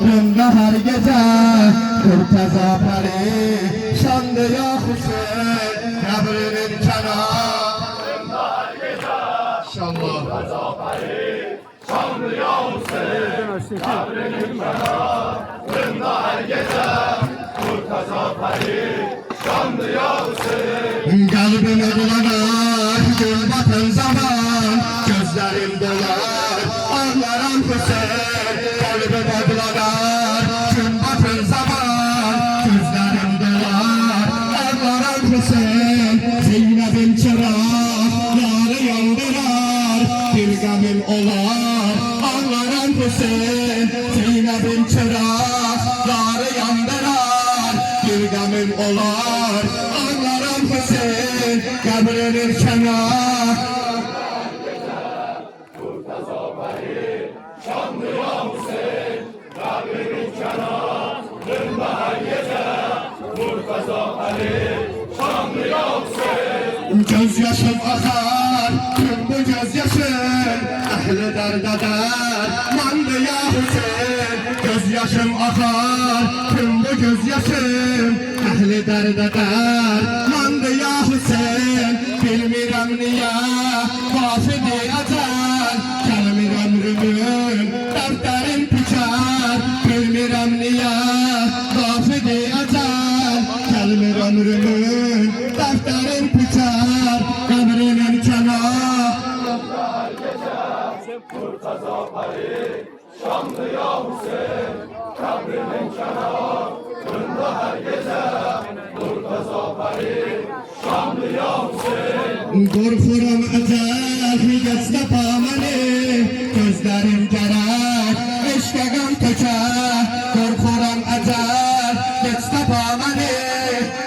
rında her gece Murtaza perişandı ya Hüseyin kabrinin kenarında her gece İnşallah Murtaza perişandı ya Hüseyin kabrinin kenarında her gece Murtaza perişandı ya Hüseyin kalbime bulanır gün batın zaman gözlerim dolar ağlaram Hüseyin kalbime bulanır gün batın zaman gözlerim dolar ağlaram Hüseyin Zeynep'in çırağları yandırar bir gamim olar ağlaram Hüseyin Zeynep'in çırağları yandırar bir gamim olar ağlaram Hüseyin kabrinin kenar Murtaza perişandı ya Hüseyin kabrinin kenarında her gece Murtaza perişandı ya Hüseyin gözyaşım akar tüm bu gözyaşım ehli derde dermandı ya Hüseyin gözyaşım akar tüm bu gözyaşım ehli derde dermandı ya Hüseyin bilmirəm niye vafidi ecel gelmir ömrümün dertlerim tüker bilmirəm niye vafidi ecel gelmir ömrümün dertlerim tüker kabrinin kenar Murtaza perişandı ya Hüseyin kabrinin kenarında her gece Murtaza perişandı ya Hüseyin korkuram ecel geçte pamani gözlerim gerek eşke gam töker korkuram ecel geçte pamani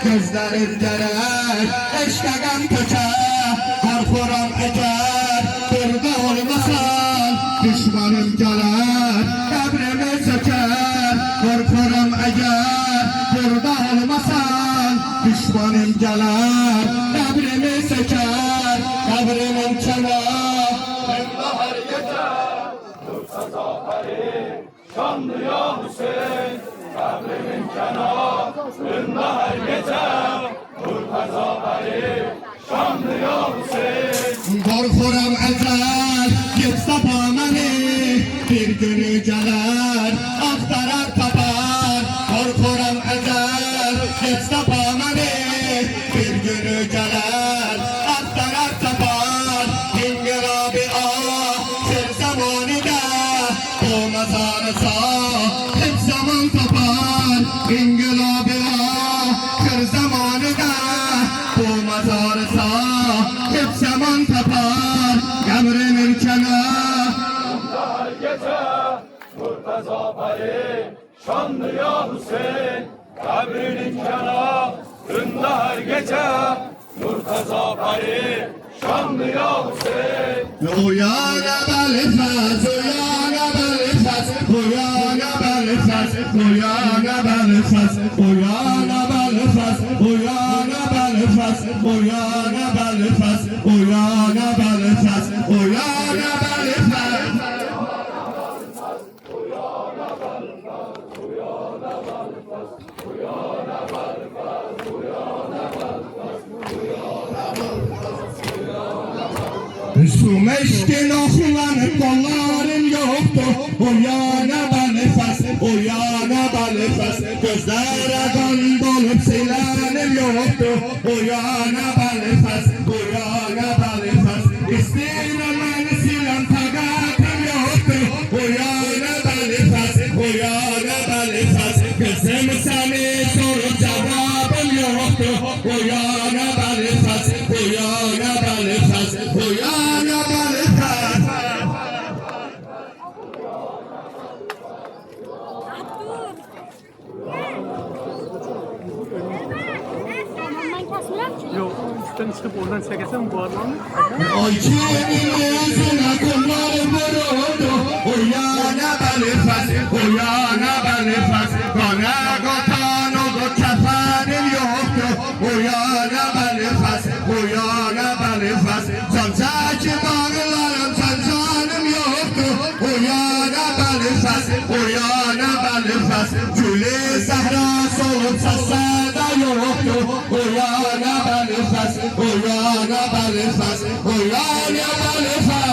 gözlerim gerek eşke gam töker korkuram ecel burada olmasan düşmanım gelir kabrimi söker korkuram eğer burada olmasan düşmanım gelir kabrimi söker kabrimin kenarında her gece Murtaza perişandı ya Hüseyin kabrimin kenarında her gece Murtaza perişandı ya Hüseyin korkuram ecel geçse bamani bir günü gelir aktarar tapar korkuram ecel geçse bamani bir günü gelir aktarar tapar İngirabi ahir zamanida bu mezarı sahip zaman tapar İngirabi ahir zamanida bu mezarı sahip zaman tapar kabrinin kenarında her gece Murtaza perişandı ya Hüseyin kabrinin kenarında her gece Murtaza perişandı ya Hüseyin Uyana belfaz uyana belfaz uyana belfaz uyana belfaz uyana belfaz uyana belfaz uyana belfaz uyana belfaz uyana belfaz Su meşkin oklanıp kolların yoktu Uyana belfaz, uyana belfaz Gözlere kan dolup silenim yoktu Uyana belfaz, uyana belfaz İstiremeni silen takatim yoktu Uyana belfaz, uyana belfaz Kızım seni sorup cevabım yoktu Uyana belfaz, uyana belfaz Uyana belfaz Yok, üstten çıkıp oradan çekesem bu adamı. Ay kimin yüzüne kumları vuruldu Uyana belfaz, uyana belfaz Bana kotan oldu kefenim yoktu Uyana belfaz, uyana belfaz Sancaki bağlarım can canım yoktu Uyana belfaz, uyana belfaz balefas, oyana balefas, oyana balefas.